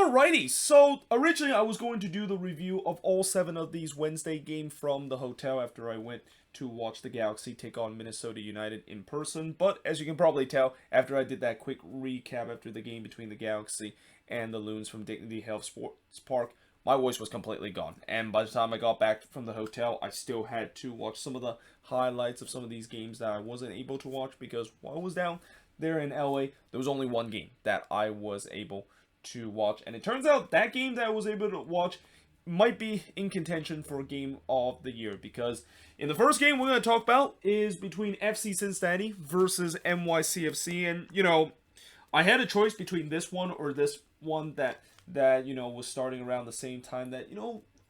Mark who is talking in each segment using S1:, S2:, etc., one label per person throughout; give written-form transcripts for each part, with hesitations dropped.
S1: Alrighty, so originally I was going to do the review of all 7 of these Wednesday games from the hotel after I went to watch the Galaxy take on Minnesota United in person, but as you can probably tell, after I did that quick recap after the game between the Galaxy and the Loons from Dignity Health Sports Park, my voice was completely gone, and by the time I got back from the hotel, I still had to watch some of the highlights of some of these games that I wasn't able to watch because while I was down there in LA, there was only one game that I was able to watch, and it turns out that game that I was able to watch might be in contention for game of the year, because in the first game we're going to talk about is between FC Cincinnati versus NYCFC, and I had a choice between this one or this one that was starting around the same time that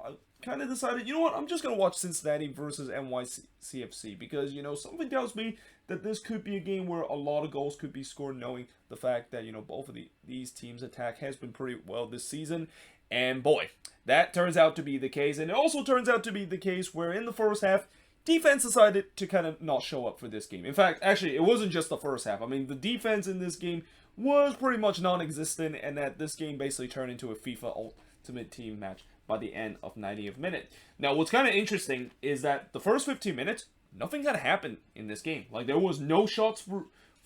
S1: I kind of decided, I'm just going to watch Cincinnati versus NYCFC because, something tells me that this could be a game where a lot of goals could be scored, knowing the fact that, both of these teams' attack has been pretty well this season. And boy, that turns out to be the case. And it also turns out to be the case where in the first half, defense decided to kind of not show up for this game. In fact, actually, it wasn't just the first half. I mean, the defense in this game was pretty much non-existent, and that this game basically turned into a FIFA Ultimate Team match by the end of 90th minute. Now, what's kind of interesting is that the first 15 minutes, nothing kind of happened in this game. Like, there was no shots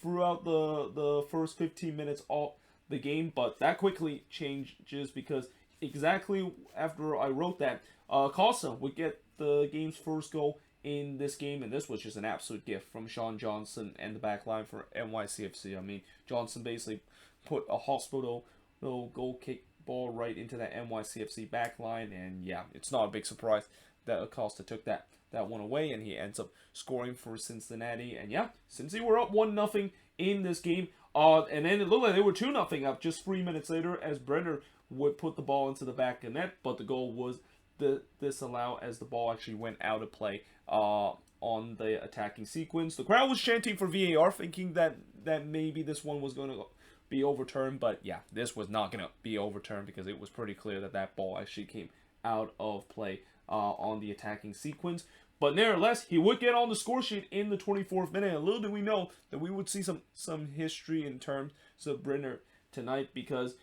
S1: throughout the first 15 minutes of the game, but that quickly changes because exactly after I wrote that, Costa would get the game's first goal in this game, and this was just an absolute gift from Sean Johnson and the back line for NYCFC. I mean, Johnson basically put a hospital goal kick ball right into that NYCFC back line, and yeah, it's not a big surprise that Acosta took that one away, and he ends up scoring for Cincinnati. And yeah, since they were up 1-0 in this game, and then it looked like they were 2-0 up just 3 minutes later as Brenner would put the ball into the back of net, but the goal was disallowed as the ball actually went out of play on the attacking sequence. The crowd was chanting for VAR, thinking that maybe this one was going to be overturned, but yeah, this was not going to be overturned because it was pretty clear that ball actually came out of play on the attacking sequence. But nevertheless, he would get on the score sheet in the 24th minute, and little did we know that we would see some history in terms of Brenner tonight, because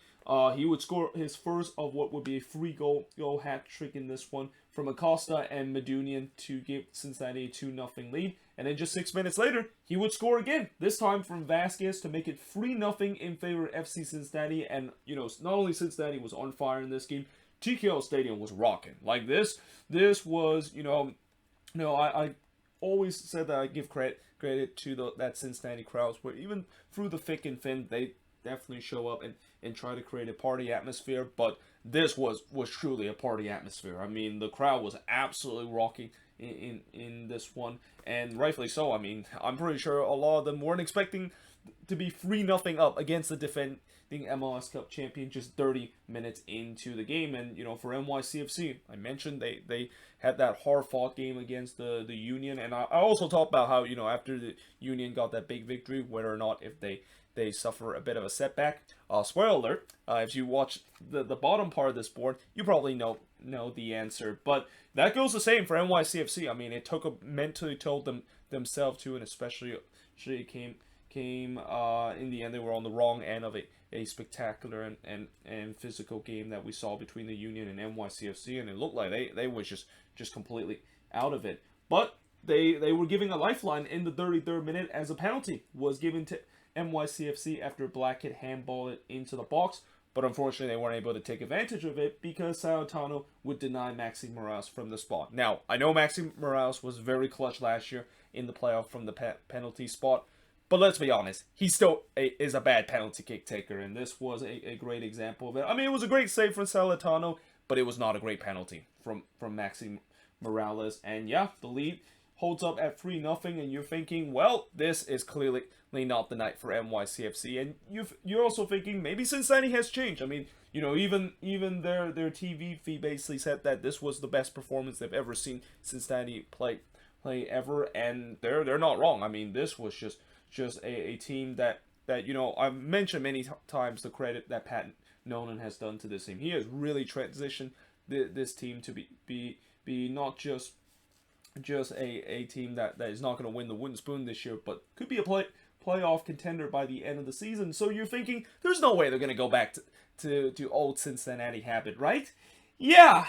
S1: he would score his first of what would be a free goal hat trick in this one from Acosta and Medunian to give Cincinnati a 2-0 lead. And then just 6 minutes later, he would score again, this time from Vasquez to make it 3-0 in favor of FC Cincinnati. And, not only Cincinnati was on fire in this game, TKO Stadium was rocking. Like, this was, I always said that I give credit to that Cincinnati crowds, where even through the thick and thin, they definitely show up and try to create a party atmosphere. But this was truly a party atmosphere. I mean, the crowd was absolutely rocking in this one, and rightfully so. I mean, I'm pretty sure a lot of them weren't expecting to be 3-0 up against the defending MLS Cup champion just 30 minutes into the game. And for NYCFC, I mentioned they had that hard-fought game against the Union, and I also talked about how after the Union got that big victory, whether or not if they suffer a bit of a setback. Spoiler alert, if you watch the bottom part of this board, you probably know the answer. But that goes the same for NYCFC. I mean, it took a mentally toll themselves too, and especially it came in the end, they were on the wrong end of a spectacular and physical game that we saw between the Union and NYCFC, and it looked like they was just completely out of it. But they were giving a lifeline in the 33rd minute as a penalty was given to NYCFC after Blackett handballed it into the box, but unfortunately they weren't able to take advantage of it because Salentano would deny Maxi Morales from the spot. Now, I know Maxi Morales was very clutch last year in the playoff from the penalty spot, but let's be honest, he still is a bad penalty kick taker, and this was a great example of it. I mean, it was a great save from Salentano, but it was not a great penalty from Maxi Morales. And yeah, the lead holds up at 3-0, and you're thinking, well, this is clearly not the night for NYCFC. And you're also thinking maybe Cincinnati has changed. I mean, even their TV feed basically said that this was the best performance they've ever seen Cincinnati play ever, and they're not wrong. I mean, this was just a team that I've mentioned many times the credit that Pat Nolan has done to this team. He has really transitioned this team to be not just a team that is not going to win the wooden spoon this year, but could be a playoff contender by the end of the season. So you're thinking there's no way they're going to go back to old Cincinnati habit, right? Yeah.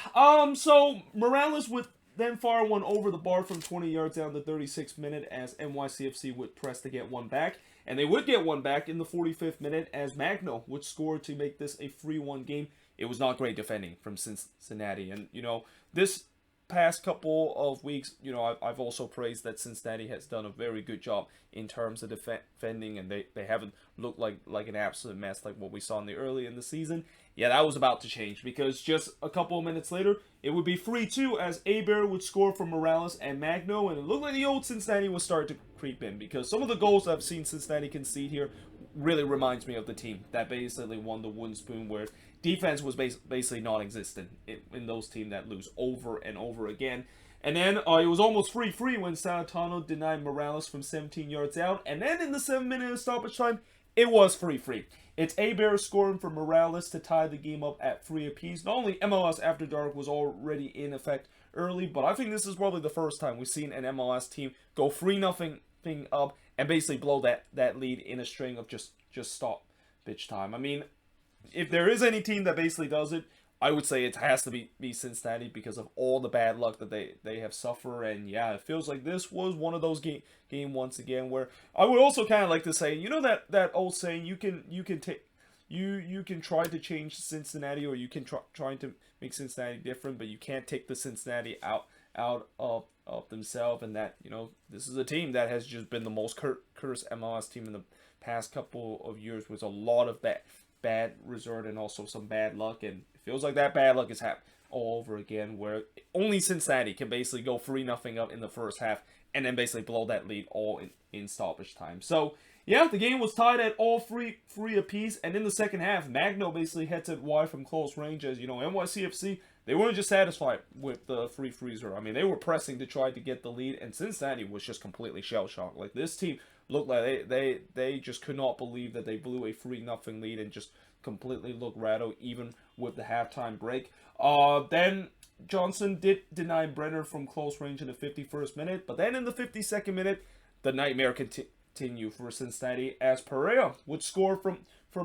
S1: So Morales would then fire one over the bar from 20 yards down the 36th minute as NYCFC would press to get one back. And they would get one back in the 45th minute as Magno would score to make this a 3-1 game. It was not great defending from Cincinnati. And, this past couple of weeks, I've also praised that Cincinnati has done a very good job in terms of defending, and they haven't looked like an absolute mess like what we saw early in the season. Yeah, that was about to change because just a couple of minutes later, it would be 3-2 as Aber would score from Morales and Magno, and it looked like the old Cincinnati was starting to creep in because some of the goals I've seen Cincinnati concede here really reminds me of the team that basically won the wooden spoon, where defense was basically non-existent in those teams that lose over and over again. And then it was almost 3-3 when Sanatano denied Morales from 17 yards out. And then in the 7-minute stoppage time, it was 3-3. It's Aber scoring for Morales to tie the game up at 3 apiece. Not only MLS After Dark was already in effect early, but I think this is probably the first time we've seen an MLS team go 3-0 up and basically blow that lead in a string of just stoppage time. I mean, if there is any team that basically does it, I would say it has to be Cincinnati because of all the bad luck that they have suffered. And yeah, it feels like this was one of those game once again where I would also kind of like to say, that old saying, you can try to change Cincinnati, or you can try to make Cincinnati different, but you can't take the Cincinnati out of themselves. And that, this is a team that has just been the most cursed MLS team in the past couple of years, with a lot of bad result and also some bad luck, and it feels like that bad luck is happening all over again, where only Cincinnati can basically go 3-0 up in the first half and then basically blow that lead all in stoppage time. So yeah, the game was tied at all three apiece, and in the second half, Magno basically heads it wide from close range as, NYCFC, they weren't just satisfied with the free freezer. I mean, they were pressing to try to get the lead, and Cincinnati was just completely shell-shocked. Like, this team looked like they just could not believe that they blew a 3-0 lead and just completely looked rattled, even with the halftime break. Then Johnson did deny Brenner from close range in the 51st minute, but then in the 52nd minute, the nightmare continued for Cincinnati as Pereira would score from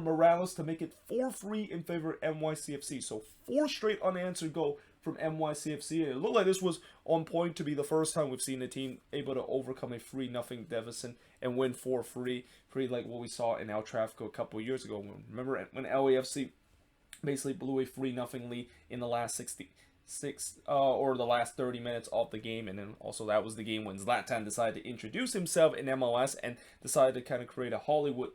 S1: Morales to make it 4-3 in favor of NYCFC. So 4 straight unanswered goal from NYCFC. And it looked like this was on point to be the first time we've seen a team able to overcome a 3-0 deficit and win 4-3, like what we saw in El Tráfico a couple of years ago. Remember when LAFC basically blew a 3-0 lead in the last 66 or the last 30 minutes of the game, and then also that was the game when Zlatan decided to introduce himself in MLS and decided to kind of create a Hollywood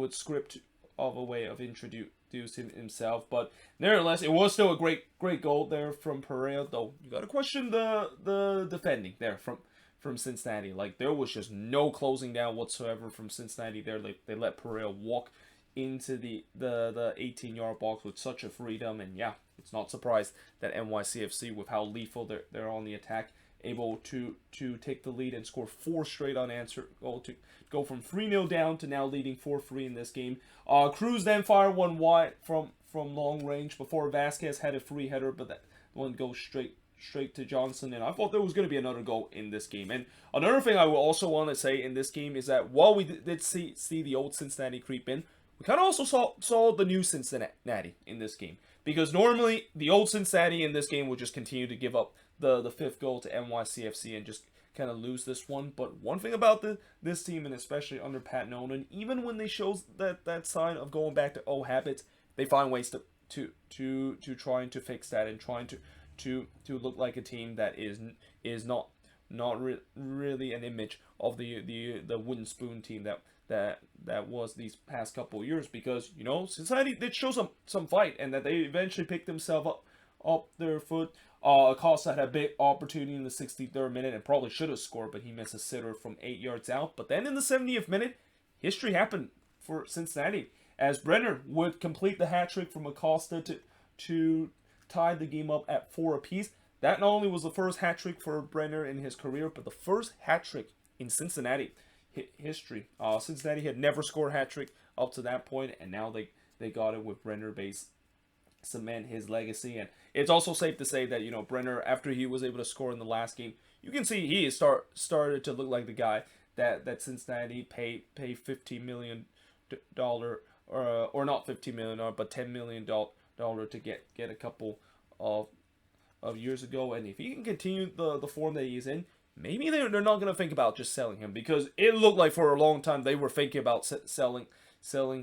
S1: script of a way of introducing himself. But nevertheless, it was still a great goal there from Pereira, though you got to question the defending there from Cincinnati. Like, there was just no closing down whatsoever from Cincinnati there. They let Pereira walk into the 18-yard box with such a freedom, and yeah, it's not surprised that NYCFC, with how lethal they're on the attack, able to take the lead and score 4 straight unanswered goals to go from 3-0 down to now leading 4-3 in this game. Cruz then fired one wide from long range before Vasquez had a free header, but that one goes straight to Johnson, and I thought there was going to be another goal in this game. And another thing I will also want to say in this game is that while we did see the old Cincinnati creep in, we kind of also saw the new Cincinnati in this game. Because normally, the old Cincinnati in this game would just continue to give up the 5th goal to NYCFC and just kind of lose this one. But one thing about this team, and especially under Pat Nolan, even when they show that sign of going back to old habits, they find ways to trying to fix that and trying to look like a team that is not really an image of the wooden spoon team that was these past couple of years. Because Cincinnati did show some fight, and that they eventually picked themselves up their foot. Acosta had a big opportunity in the 63rd minute and probably should have scored, but he missed a sitter from 8 yards out. But then in the 70th minute, history happened for Cincinnati as Brenner would complete the hat trick from Acosta to tie the game up at 4 apiece. That not only was the first hat trick for Brenner in his career, but the first hat trick in Cincinnati history. Cincinnati had never scored a hat trick up to that point, and now they got it with Brenner base cement his legacy. And it's also safe to say that Brenner, after he was able to score in the last game, you can see he is started to look like the guy that Cincinnati pay $15 million or not $15 million, but $10 million to get a couple of years ago. And if he can continue the form that he's in, maybe they're not going to think about just selling him, because it looked like for a long time they were thinking about selling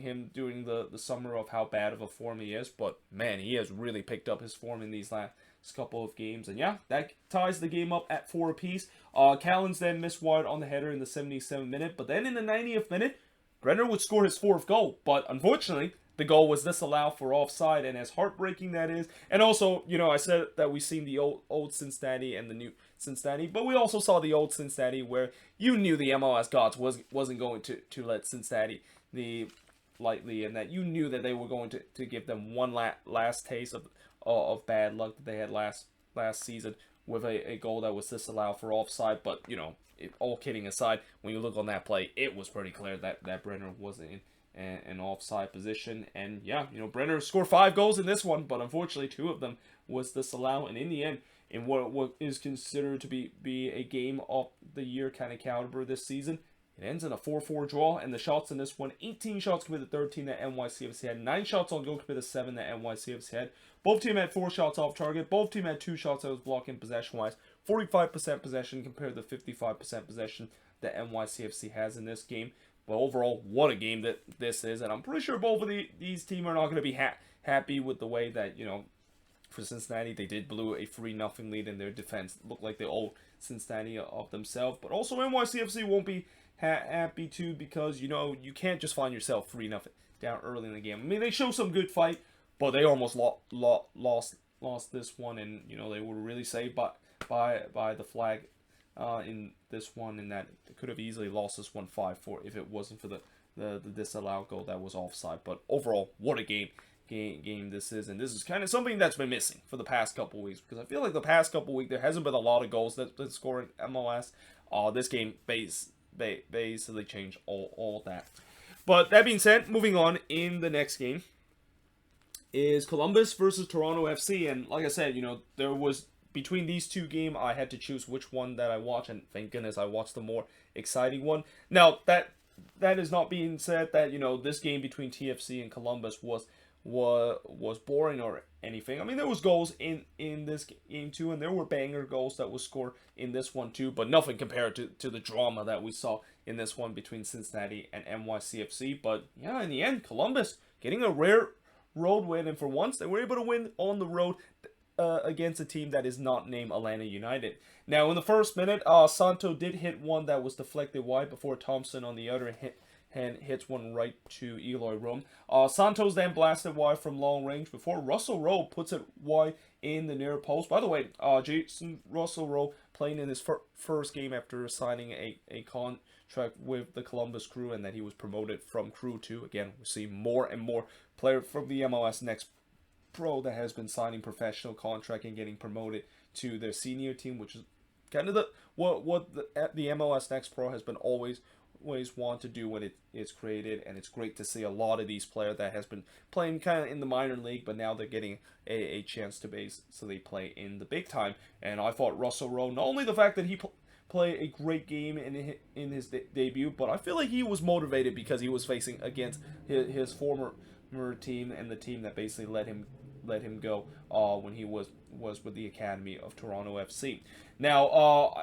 S1: him during the summer of how bad of a form he is. But man, he has really picked up his form in these last couple of games. And yeah, that ties the game up at 4 apiece. Callens then missed wide on the header in the 77th minute, but then in the 90th minute, Brenner would score his 4th goal. But unfortunately, the goal was disallowed for offside, and as heartbreaking that is, and also, I said that we've seen the old Cincinnati and the new Cincinnati, but we also saw the old Cincinnati where you knew the MLS gods wasn't going to let Cincinnati lightly, and that you knew that they were going to give them one last taste of bad luck that they had last season with a goal that was disallowed for offside. But all kidding aside, when you look on that play, it was pretty clear that Brenner wasn't in an offside position. And yeah, Brenner scored 5 goals in this one, but unfortunately 2 of them was disallowed. And in the end, in what is considered to be a game of the year kind of caliber this season, it ends in a 4-4 draw. And the shots in this one, 18 shots committed, 13 that NYCFC had, 9 shots on goal committed, 7 that NYCFC had. Both teams had 4 shots off target. Both teams had 2 shots that was blocking possession-wise. 45% possession compared to 55% possession that NYCFC has in this game. But overall, what a game that this is. And I'm pretty sure both of these teams are not going to be happy with the way that, for Cincinnati, they did blew a 3-0 lead in their defense. It looked like they owe Cincinnati of themselves. But also NYCFC won't be happy too, because, you can't just find yourself 3-0 down early in the game. I mean, they show some good fight, but they almost lost this one. And, they were really saved by the flag in this one, and that they could have easily lost this one 5-4 if it wasn't for the disallowed goal that was offside. But overall, what a game this is, and this is kind of something that's been missing for the past couple weeks, because I feel like the past couple weeks there hasn't been a lot of goals that's been scored in MLS. This game basically changed all that. But that being said, moving on, in the next game is Columbus versus Toronto FC, and like I said, there was, between these 2 games, I had to choose which one that I watch, and thank goodness I watched the more exciting one. Now, that is not being said that, this game between TFC and Columbus was boring or anything. I mean, there was goals in this game too, and there were banger goals that was scored in this one too, but nothing compared to the drama that we saw in this one between Cincinnati and NYCFC. But yeah, in the end, Columbus getting a rare road win, and for once, they were able to win on the road against a team that is not named Atlanta United. Now, in the first minute, Santo did hit one that was deflected wide before Thompson on the other hand hits one right to Eloy Room. Santos then blasted wide from long range before Russell Rowe puts it wide in the near post. By the way, Jason Russell Rowe playing in his first game after signing a contract with the Columbus Crew, and that he was promoted from Crew to, again, we see more and more players from the MLS Next Pro that has been signing professional contract and getting promoted to their senior team, which is kind of what the MLS Next Pro has been always want to do when it's created. And it's great to see a lot of these players that has been playing kind of in the minor league, but now they're getting a chance to base, so they play in the big time. And I thought Russell Rowe, not only the fact that he played a great game in his debut, but I feel like he was motivated because he was facing against his former team, and the team that basically let him go when he was with the academy of Toronto FC. Now,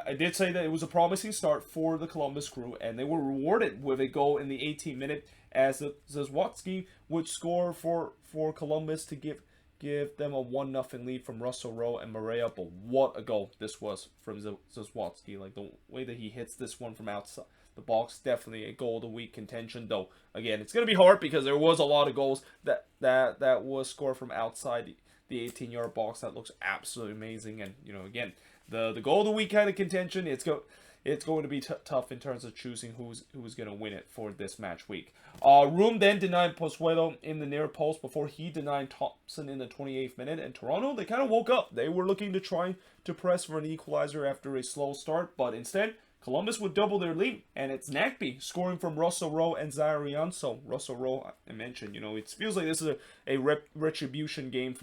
S1: I did say that it was a promising start for the Columbus Crew, and they were rewarded with a goal in the 18th minute as Zazwatski would score for Columbus to give them a 1-0 lead from Russell Rowe and Maria. But what a goal this was from Zazwatski. Like, the way that he hits this one from outside the box, definitely a goal of the week contention. Though, again, it's going to be hard because there was a lot of goals that was scored from outside the 18-yard box. That looks absolutely amazing. And, again, the goal of the week kind of contention, it's going to be tough in terms of choosing who's going to win it for this match week. Room then denied Pozuelo in the near post before he denied Thompson in the 28th minute. And Toronto, they kind of woke up. They were looking to try to press for an equalizer after a slow start, but instead, Columbus would double their lead, and it's Nagby scoring from Russell Rowe and Zarian. So Russell Rowe, I mentioned, it feels like this is a retribution game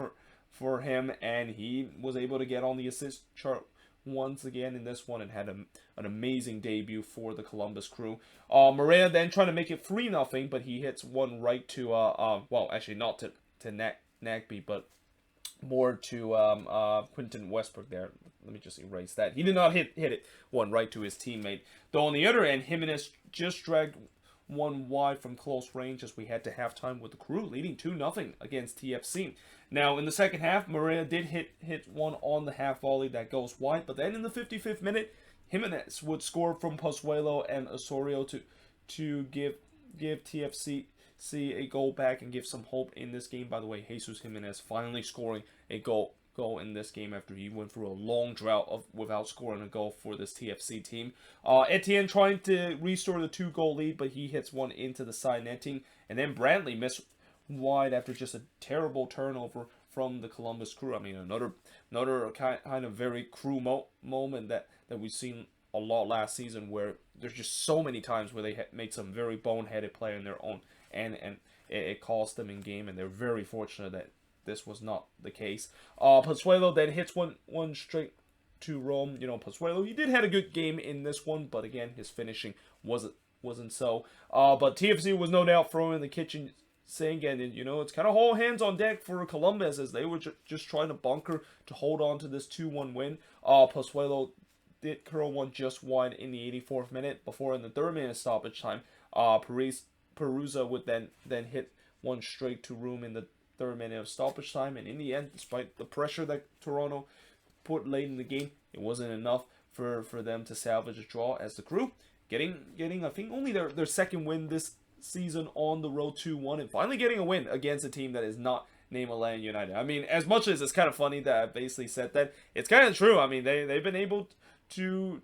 S1: for him, and he was able to get on the assist chart once again in this one and had an amazing debut for the Columbus Crew. Morea then trying to make it 3-0, but he hits one right to well, actually not to Nagby, but more to Quinton Westbrook there. Let me just erase that. He did not hit it one right to his teammate. Though on the other end, Jimenez just dragged one wide from close range as we head to halftime with the Crew leading 2-0 against TFC. Now in the second half, Morea did hit one on the half volley that goes wide, but then in the 55th minute, Jimenez would score from Pozuelo and Osorio to give TFC a goal back and give some hope in this game. By the way, Jesus Jimenez finally scoring a goal in this game after he went through a long drought without scoring a goal for this TFC team. Etienne trying to restore the 2-goal lead, but he hits one into the side netting, and then Brantley missed wide after just a terrible turnover from the Columbus Crew. I mean, another kind of very Crew moment that we've seen a lot last season, where there's just so many times where they made some very boneheaded play on their own, and it cost them in game, and they're very fortunate that this was not the case. Pozuelo then hits one straight to Rome. Pozuelo, he did have a good game in this one, but again, his finishing wasn't so. But TFC was no doubt throwing in the kitchen sink, and it's kind of all hands on deck for Columbus as they were just trying to bunker to hold on to this 2-1 win. Pozuelo did curl one just wide in the 84th minute before in the 3rd minute stoppage time. Perusa would then hit one straight to Room in the 3rd minute of stoppage time, and in the end, despite the pressure that Toronto put late in the game, it wasn't enough for them to salvage a draw, as the Crew getting I think only their second win this season on the road 2-1, and finally getting a win against a team that is not named Atlanta United. I mean, as much as it's kind of funny that I basically said that, it's kind of true. I mean, they've been able to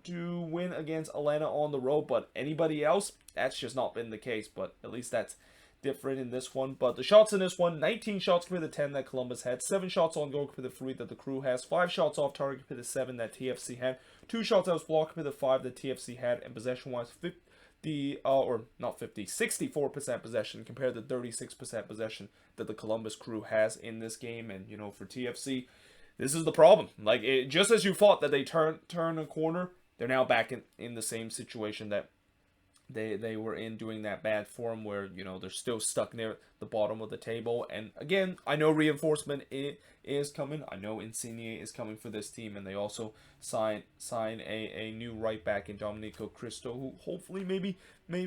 S1: win against Atlanta on the road, but anybody else, that's just not been the case. But at least that's different in this one. But the shots in this one, 19 shots compared to 10 that Columbus had, 7 shots on goal compared to 3 that the Crew has, 5 shots off target compared to 7 that TFC had, 2 shots out of block compared to 5 that TFC had, and possession-wise, 64% possession compared to 36% possession that the Columbus Crew has in this game. And for TFC, this is the problem. Like, just as you thought that they turn a corner, they're now back in the same situation that they were in doing that bad form where, they're still stuck near the bottom of the table. And again, I know reinforcement is coming. I know Insigne is coming for this team, and they also sign a new right back in Domenico Cristo, who hopefully maybe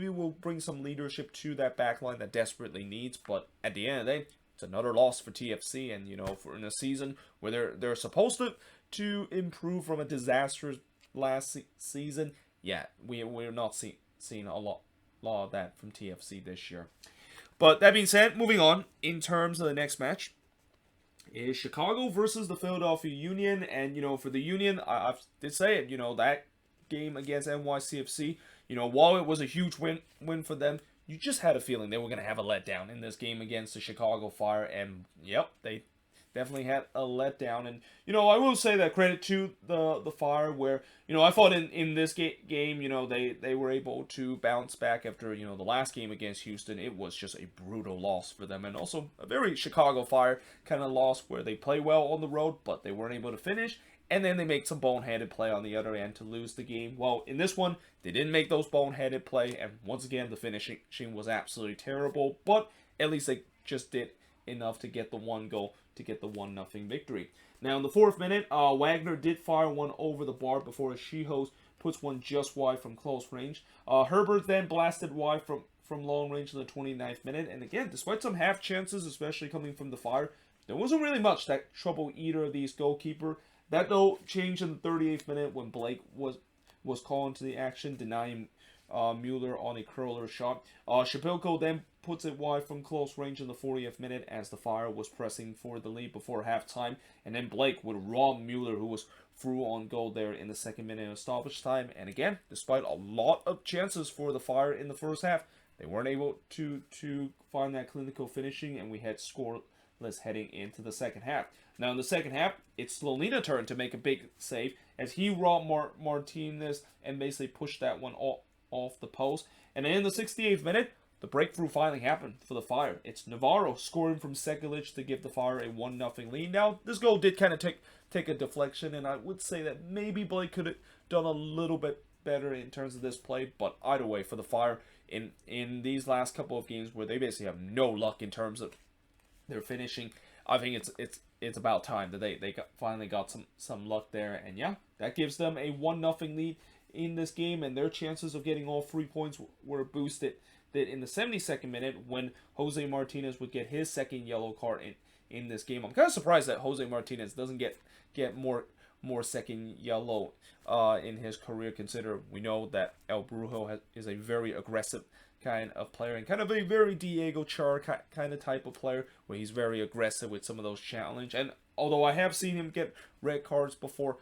S1: will bring some leadership to that back line that desperately needs. But at the end of the day, it's another loss for TFC, and for in a season where they're supposed to improve from a disastrous last season, we're not seeing a lot of that from TFC this year. But that being said, moving on, in terms of the next match, is Chicago versus the Philadelphia Union. And for the Union, I did say it, that game against NYCFC, while it was a huge win for them, you just had a feeling they were going to have a letdown in this game against the Chicago Fire, and yep, they definitely had a letdown. And I will say that credit to the Fire, where I thought in this game they were able to bounce back after the last game against Houston. It was just a brutal loss for them, and also a very Chicago Fire kind of loss where they play well on the road but they weren't able to finish, and then they make some boneheaded play on the other end to lose the game. Well, in this one, they didn't make those boneheaded play, and once again, the finishing was absolutely terrible, but at least they just did enough to get the one goal to get the 1-0 victory. Now, in the 4th minute, Wagner did fire one over the bar before Shihos puts one just wide from close range. Herbert then blasted wide from long range in the 29th minute, and again, despite some half chances, especially coming from the Fire, there wasn't really much that troubled either of these goalkeepers. That, though, changed in the 38th minute when Blake was called into the action, denying Mueller on a curler shot. Shapilko then puts it wide from close range in the 40th minute as the Fire was pressing for the lead before halftime, and then Blake would rob Mueller, who was through on goal there in the 2nd minute of stoppage time. And again, despite a lot of chances for the Fire in the first half, they weren't able to find that clinical finishing, and we had scoreless heading into the second half. Now in the second half, it's Slonina's turn to make a big save as he robbed Martinez and basically pushed that one off the post. And then in the 68th minute, the breakthrough finally happened for the Fire. It's Navarro scoring from Sekulic to give the Fire a 1-0 lead. Now, this goal did kind of take a deflection, and I would say that maybe Blake could have done a little bit better in terms of this play, but either way, for the Fire, in these last couple of games where they basically have no luck in terms of their finishing, I think it's about time that they finally got some luck there, and yeah, that gives them a 1-0 lead in this game, and their chances of getting all 3 points were boosted in the 72nd minute when Jose Martinez would get his second yellow card in this game. I'm kind of surprised that Jose Martinez doesn't get more second yellow in his career, consider we know that El Brujo is a very aggressive kind of player and kind of a very Diego Char kind of type of player where he's very aggressive with some of those challenge. And although I have seen him get red cards before,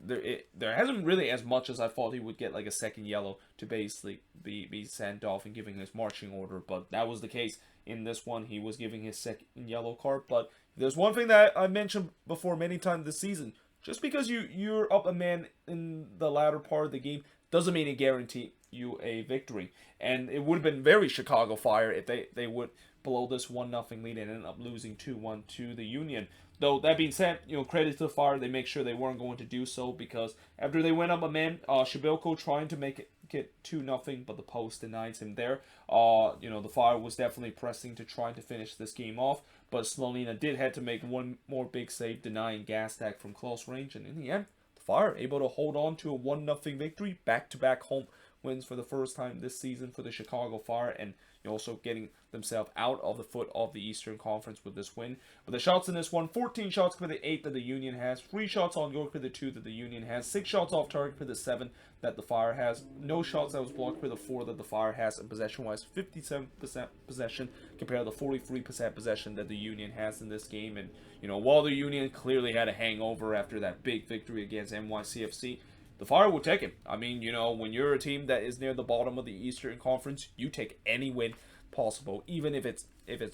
S1: there hasn't really as much as I thought he would get like a second yellow to basically be sent off and giving his marching order, but that was the case in this one. He was giving his second yellow card. But there's one thing that I mentioned before many times this season: just because you're up a man in the latter part of the game doesn't mean it guarantee you a victory. And it would have been very Chicago Fire if they would blow this 1-0 lead and end up losing 2-1 to the Union. Though, that being said, credit to the Fire, they make sure they weren't going to do so, because after they went up a man, Shibilko trying to make it get 2-0, but the post denies him there. The Fire was definitely pressing to try to finish this game off, but Slonina did have to make one more big save, denying Gastak from close range, and in the end, the Fire able to hold on to a 1-0 victory, back-to-back home wins for the first time this season for the Chicago Fire, and also getting themselves out of the foot of the Eastern Conference with this win. But the shots in this one: 14 shots for the 8 that the Union has, 3 shots on goal for the 2 that the Union has, 6 shots off target for the 7 that the Fire has, no shots that was blocked for the 4 that the Fire has, and possession-wise, 57% possession compared to the 43% possession that the Union has in this game. And, while the Union clearly had a hangover after that big victory against NYCFC, the Fire will take it. I mean, when you're a team that is near the bottom of the Eastern Conference, you take any win possible, even if it's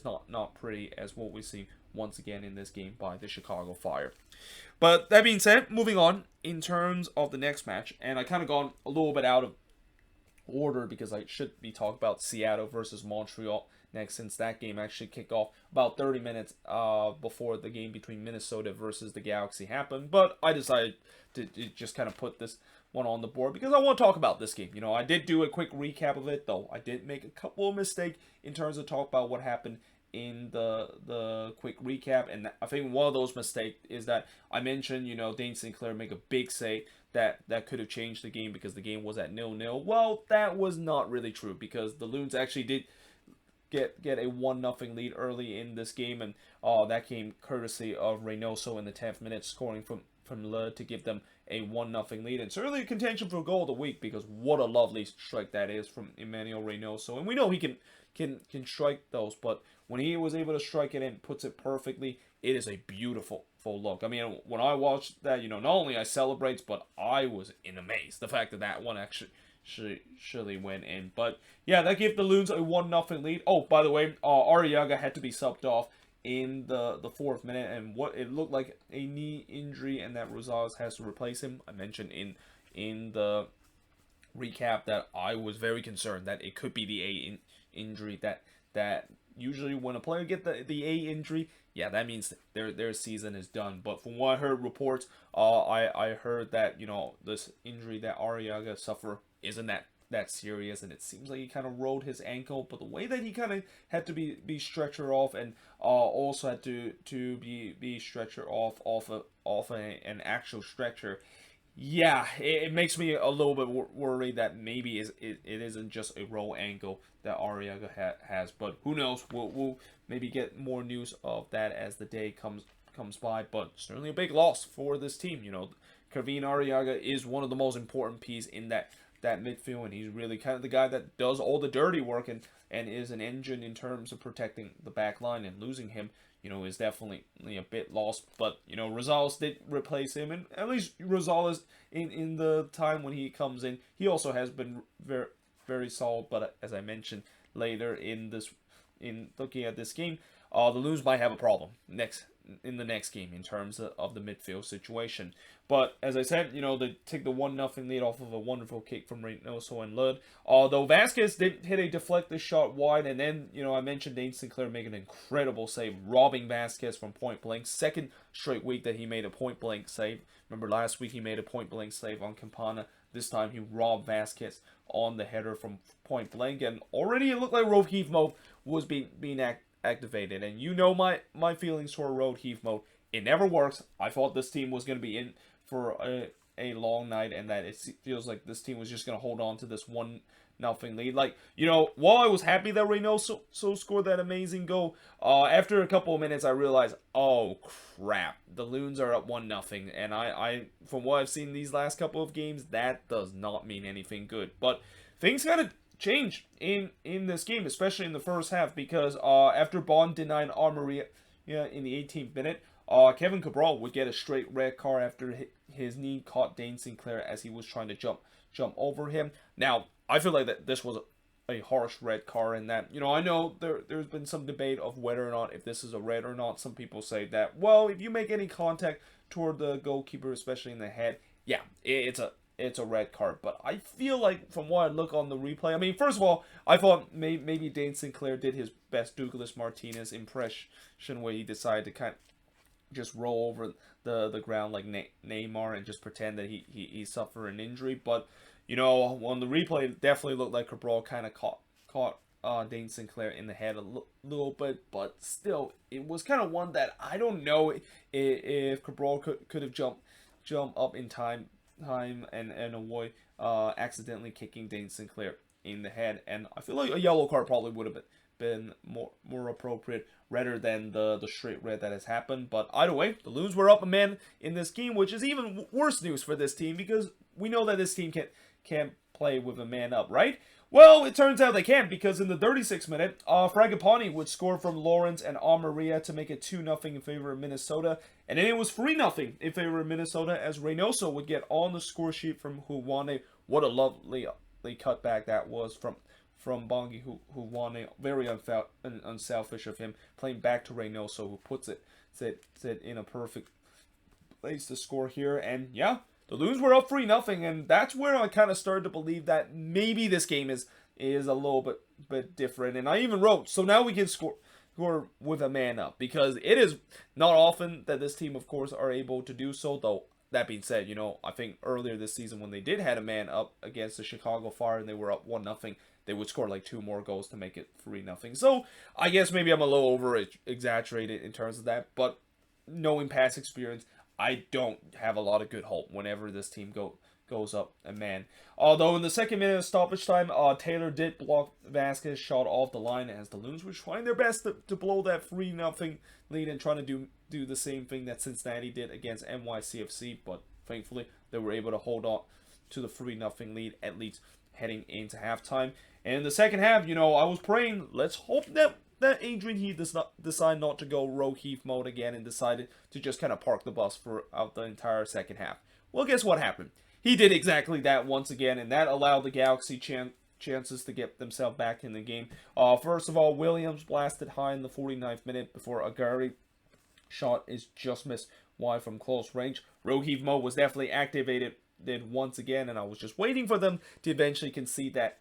S1: not pretty, as what we see once again in this game by the Chicago Fire. But that being said, moving on in terms of the next match, and I kind of gone a little bit out of order because I should be talking about Seattle versus Montreal next, since that game actually kicked off about 30 minutes before the game between Minnesota versus the Galaxy happened. But I decided to just kind of put this one on the board because I want to talk about this game. I did do a quick recap of it, though I did make a couple of mistakes in terms of talk about what happened in the quick recap. And I think one of those mistakes is that I mentioned, Dane Sinclair make a big save that could have changed the game because the game was at 0-0. Well, that was not really true, because the Loons actually did get a 1-0 lead early in this game, and that came courtesy of Reynoso in the 10th minute, scoring from Le to give them a 1-0 lead, and certainly a contention for goal of the week, because what a lovely strike that is from Emmanuel Reynoso, and we know he can strike those, but when he was able to strike it and puts it perfectly, it is a beautiful look. I mean, when I watched that, not only I celebrate, but I was in amaze the fact that one actually surely went in. But yeah, that gave the Loons a 1-0 lead. Oh, by the way, Arriaga had to be subbed off in the 4th minute, and what it looked like a knee injury, and that Rosales has to replace him. I mentioned in the recap that I was very concerned that it could be the A injury, that usually when a player get the A injury, yeah, that means their season is done. But from what I heard reports, I heard that this injury that Arriaga suffered isn't that serious, and it seems like he kind of rolled his ankle. But the way that he kind of had to be stretcher off, and also had to be stretcher off an actual stretcher. Yeah, it makes me a little bit worried that maybe it isn't just a roll ankle that Arriaga has, but who knows? We'll maybe get more news of that as the day comes by. But certainly a big loss for this team. Kevin Arriaga is one of the most important pieces in that midfield, and he's really kind of the guy that does all the dirty work and is an engine in terms of protecting the back line, and losing him is definitely a bit lost. But Rosales did replace him, and at least Rosales in the time when he comes in, he also has been very, very solid. But as I mentioned later in looking at this game, the Loons might have a problem next in the next game in terms of the midfield situation. But as I said, they take the 1-0 lead off of a wonderful kick from Reynoso and Lud. Although Vasquez did hit a deflected shot wide, and then, I mentioned Dane Sinclair making an incredible save, robbing Vasquez from point blank. Second straight week that he made a point blank save. Remember last week he made a point blank save on Campana. This time he robbed Vasquez on the header from point blank, and already it looked like road heave mode was being activated. And my feelings for road heave mode. It never works. I thought this team was going to be in for a long night, and that it feels like this team was just going to hold on to this 1-0 lead. Like, while I was happy that Reynoso scored that amazing goal, after a couple of minutes I realized, oh crap, the Loons are up 1-0, and I from what I've seen these last couple of games, that does not mean anything good. But things kind of changed in this game, especially in the first half, because after Bond denied Armoria in the 18th minute, Kevin Cabral would get a straight red card after his knee caught Dane Sinclair as he was trying to jump over him. Now, I feel like that this was a harsh red card, and that, I know there's been some debate of whether or not if this is a red or not. Some people say that, well, if you make any contact toward the goalkeeper, especially in the head, yeah, it's a red card. But I feel like from what I look on the replay, I mean, first of all, I thought maybe Dane Sinclair did his best Douglas Martinez impression, where he decided to kind of just roll over the ground like Neymar and just pretend that he suffered an injury. But on the replay, it definitely looked like Cabral kind of caught Dane Sinclair in the head a little bit, but still, it was kind of one that I don't know if Cabral could have jumped up in time and avoid accidentally kicking Dane Sinclair in the head. And I feel like a yellow card probably would have been more appropriate rather than the straight red that has happened. But either way, the Loons were up a man in this game, which is even worse news for this team, because we know that this team can't play with a man up, right? Well, it turns out they can't, because in the 36th minute, Fragapane would score from Lawrence and Amarilla to make it 2-0 in favor of Minnesota. And then it was 3-0 in favor of Minnesota as Reynoso would get on the score sheet from Huwane. What a lovely cutback that was from Bongi Huwane. Very unselfish of him, playing back to Reynoso, who puts it in a perfect place to score here. And yeah, the Loons were up 3-0, and that's where I kind of started to believe that maybe this game is a little bit different. And I even wrote, so now we can score with a man up, because it is not often that this team, of course, are able to do so. Though that being said, I think earlier this season when they did had a man up against the Chicago Fire and they were up 1-0, they would score like 2 more goals to make it 3-0. So I guess maybe I'm a little over-exaggerated in terms of that, but knowing past experience, I don't have a lot of good hope whenever this team goes up a man. Although in the second minute of stoppage time, Taylor did block Vasquez's shot off the line as the Loons were trying their best to blow that 3-0 lead and trying to do the same thing that Cincinnati did against NYCFC. But thankfully, they were able to hold on to the 3-0 lead, at least heading into halftime. And in the second half, I was praying, let's hope that Adrian Heath does not decide not to go road heave mode again and decided to just kind of park the bus throughout the entire second half. Well, guess what happened? He did exactly that once again, and that allowed the Galaxy chances to get themselves back in the game. First of all, Williams blasted high in the 49th minute before Agari shot is just missed wide from close range. Road heave mode was definitely activated once again, and I was just waiting for them to eventually concede that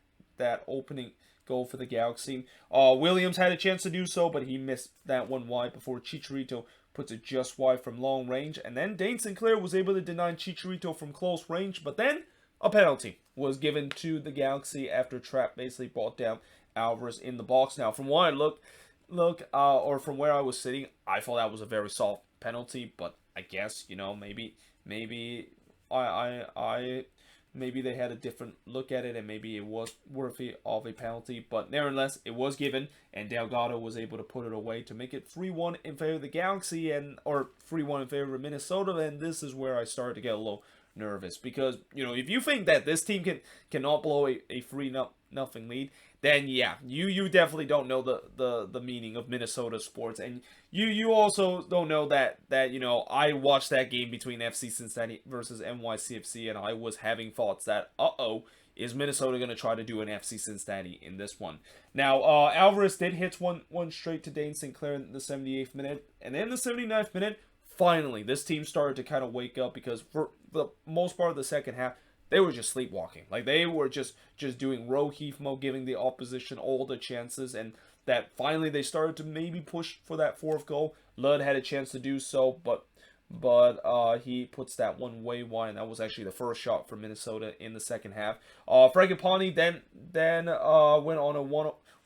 S1: opening goal for the Galaxy. Williams had a chance to do so, but he missed that one wide before Chicharito puts it just wide from long range. And then Dane Sinclair was able to deny Chicharito from close range, but then a penalty was given to the Galaxy after Trapp basically brought down Alvarez in the box. Now, from what I or from where I was sitting, I thought that was a very soft penalty, but I guess, maybe maybe they had a different look at it, and maybe it was worthy of a penalty. But nevertheless, it was given, and Delgado was able to put it away to make it 3-1 in favor of the Galaxy, or 3-1 in favor of Minnesota. And this is where I started to get a little nervous, because if you think that this team cannot blow a 3-0 lead, then yeah, you definitely don't know the meaning of Minnesota sports, and you also don't know that I watched that game between FC Cincinnati versus NYCFC, and I was having thoughts that is Minnesota going to try to do an FC Cincinnati in this one? Now, Alvarez did hit one straight to Dane Sinclair in the 78th minute, and then the 79th minute, finally, this team started to kind of wake up, because for the most part of the second half, they were just sleepwalking. Like, they were just doing row heave mode, giving the opposition all the chances, and that finally they started to maybe push for that fourth goal. Ludd had a chance to do so, but he puts that one way wide, and that was actually the first shot for Minnesota in the second half. Fragapane then went on a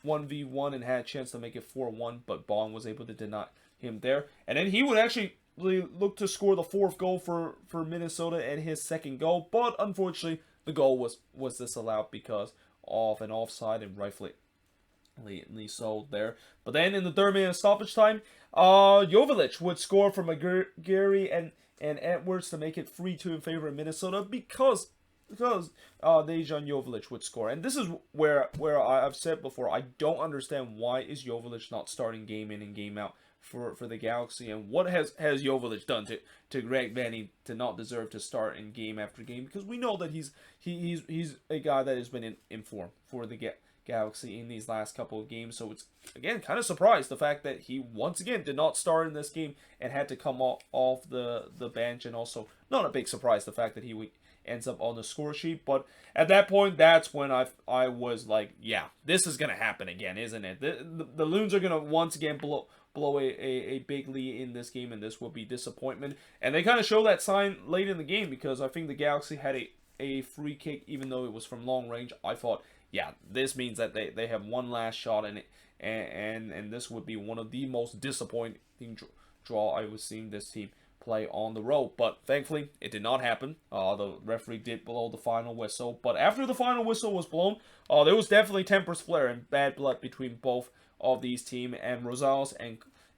S1: 1v1 and had a chance to make it 4-1, but Bond was able to deny him there. And then he would actually look to score the fourth goal for Minnesota and his second goal, but unfortunately the goal was disallowed because of an offside, and rightfully so there. But then in the third minute of stoppage time, Joveljic would score from McGarry and Edwards to make it 3-2 in favor of Minnesota, because Dejan Joveljic would score. And this is where I've said before, I don't understand why is Joveljic not starting game in and game out for the Galaxy, and what has Joveljic done to Greg Vanney to not deserve to start in game after game? Because we know that he's a guy that has been in form for the Galaxy in these last couple of games. So it's, again, kind of surprised the fact that he once again did not start in this game and had to come off the bench, and also not a big surprise the fact that he ends up on the score sheet. But at that point, that's when I was like, yeah, this is gonna happen again, isn't it? The Loons are gonna once again blow a big lead in this game, and this will be disappointment. And they kind of show that sign late in the game, because I think the Galaxy had a free kick, even though it was from long range. I thought, yeah, this means that they have one last shot in it, and this would be one of the most disappointing draw I was seeing this team play on the road. But thankfully, it did not happen. The referee did blow the final whistle, but after the final whistle was blown, there was definitely tempers flare and bad blood between both of these teams, and Rosales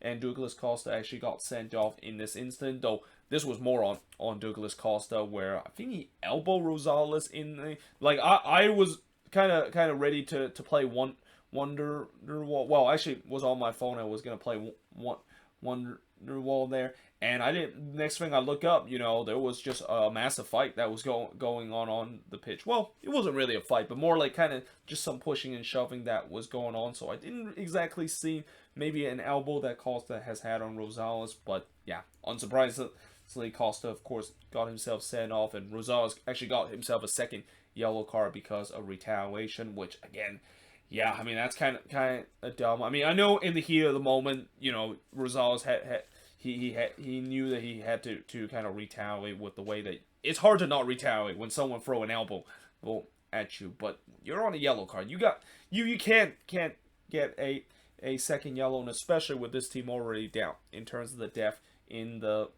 S1: and Douglas Costa actually got sent off in this incident, though this was more on Douglas Costa, where I think he elbowed Rosales in the, like, I was kind of ready to play Wonderwall. Well, actually was on my phone. I was gonna play Wonderwall there, and I didn't. Next thing I look up, there was just a massive fight that was going on the pitch. Well, it wasn't really a fight, but more like kind of just some pushing and shoving that was going on. So I didn't exactly see maybe an elbow that Costa has had on Rosales, but yeah, unsurprisingly, Costa of course got himself sent off, and Rosales actually got himself a second yellow card because of retaliation, which again, yeah, I mean, that's kind of dumb. I mean, I know in the heat of the moment, Rosales he knew that he had to kind of retaliate with the way that it's hard to not retaliate when someone throw an elbow at you, but you're on a yellow card. You can't get a second yellow, and especially with this team already down in terms of the depth in the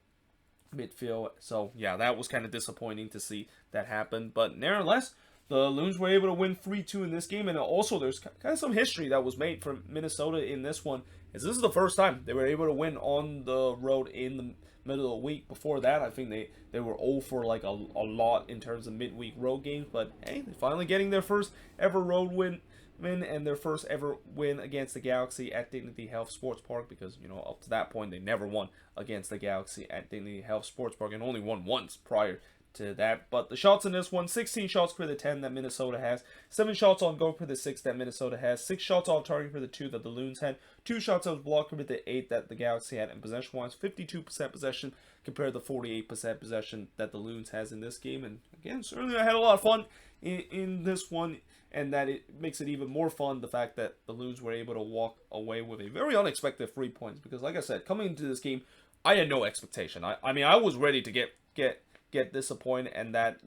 S1: midfield. So yeah, that was kind of disappointing to see that happen, but nevertheless, the Loons were able to win 3-2 in this game. And also there's kind of some history that was made from Minnesota in this one, as this is the first time they were able to win on the road in the middle of the week. Before that, I think they were 0 for like a lot in terms of midweek road games, but hey, they're finally getting their first ever road win and their first ever win against the Galaxy at Dignity Health Sports Park, because up to that point they never won against the Galaxy at Dignity Health Sports Park, and only won once prior to that. But the shots in this one, 16 shots per the 10 that Minnesota has, 7 shots on goal per the 6 that Minnesota has, 6 shots on target for the 2 that the Loons had, 2 shots on block per the 8 that the Galaxy had, and possession-wise, 52% possession compared to 48% possession that the Loons has in this game. And again, certainly I had a lot of fun in this one, and that it makes it even more fun, the fact that the Loons were able to walk away with a very unexpected 3 points, because like I said, coming into this game, I had no expectation. I mean, I was ready to get disappointed, and that,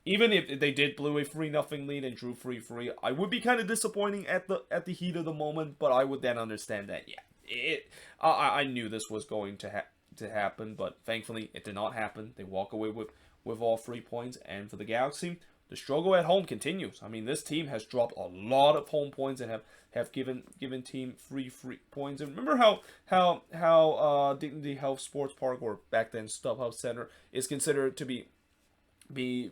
S1: even if they did blew a 3-0 lead and drew 3-3, I would be kind of disappointing at the heat of the moment, but I would then understand that, yeah, I knew this was going to happen, but thankfully it did not happen. They walk away with all 3 points, and for the Galaxy, the struggle at home continues. I mean, this team has dropped a lot of home points and have given team free points. And remember how Dignity Health Sports Park, or back then StubHub Center, is considered to be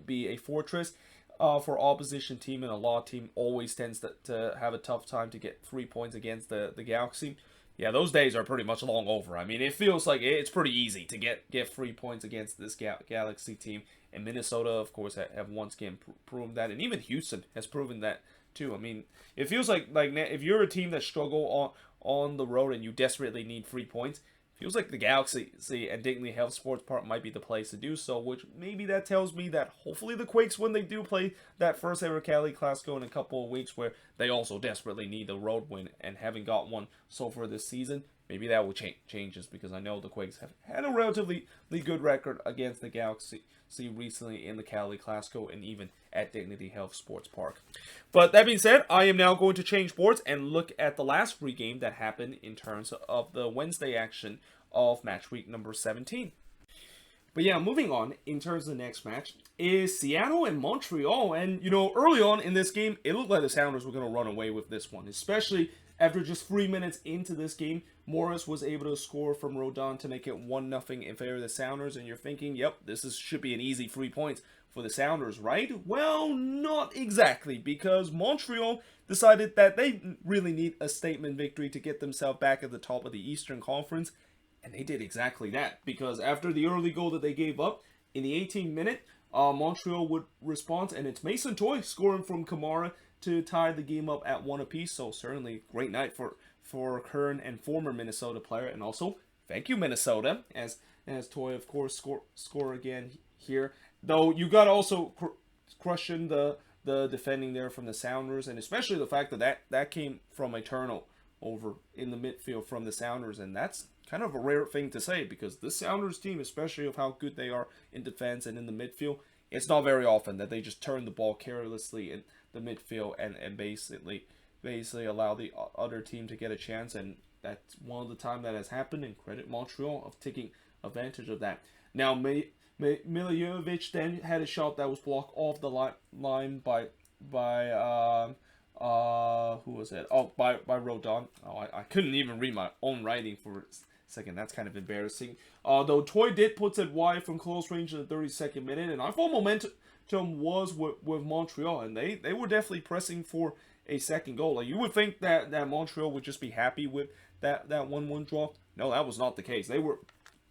S1: a fortress for opposition team, and a law team always tends to have a tough time to get 3 points against the Galaxy. Yeah, those days are pretty much long over. I mean, it feels like it's pretty easy to get 3 points against this Galaxy team. And Minnesota, of course, have once again proven that, and even Houston has proven that too. I mean, it feels like if you're a team that struggle on the road and you desperately need 3 points, feels like the Galaxy and Dignity Health Sports Park might be the place to do so, which maybe that tells me that hopefully the Quakes, when they do play that first ever Cali Clasico in a couple of weeks, where they also desperately need a road win and haven't got one so far this season, maybe that will changes, because I know the Quakes have had a relatively good record against the Galaxy recently in the Cali Clasico and even at Dignity Health Sports Park. But that being said, I am now going to change sports and look at the last free game that happened in terms of the Wednesday action of match week number 17. But yeah, moving on, in terms of the next match, is Seattle and Montreal. And, early on in this game, it looked like the Sounders were going to run away with this one, especially after just 3 minutes into this game. Morris was able to score from Rodon to make it 1-0 in favor of the Sounders, and you're thinking, yep, should be an easy 3 points for the Sounders, right? Well, not exactly, because Montreal decided that they really need a statement victory to get themselves back at the top of the Eastern Conference, and they did exactly that, because after the early goal that they gave up, in the 18th minute, Montreal would respond, and it's Mason Toye scoring from Kamara to tie the game up at 1 apiece. So certainly great night for current and former Minnesota player, and also thank you Minnesota, as Toye of course score again here. Though you got to also question the defending there from the Sounders, and especially the fact that came from a turnover in the midfield from the Sounders, and that's kind of a rare thing to say, because this Sounders team, especially of how good they are in defense and in the midfield, it's not very often that they just turn the ball carelessly in the midfield and basically allow the other team to get a chance, and that's one of the time that has happened, and credit Montreal of taking advantage of that. Now, Milivojevic then had a shot that was blocked off the line by who was it? Oh, by Rodon. Oh, I couldn't even read my own writing for a second. That's kind of embarrassing. Though Toye did put it wide from close range in the 32nd minute, and I thought momentum was with Montreal, and they were definitely pressing for a second goal. Like, you would think that Montreal would just be happy with that 1-1 draw. No, that was not the case. They were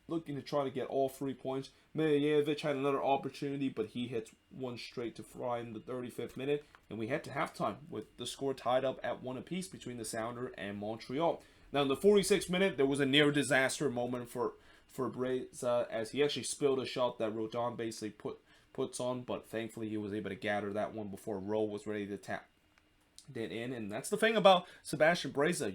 S1: looking to try to get all 3 points. Milivojevic had another opportunity, but he hits one straight to Fry in the 35th minute, and we head to halftime with the score tied up at 1 apiece between the Sounder and Montreal. Now, in the 46th minute, there was a near disaster moment for Breza, as he actually spilled a shot that Rodon basically puts on, but thankfully he was able to gather that one before Rowe was ready to tap it in. And that's the thing about Sebastian Breza.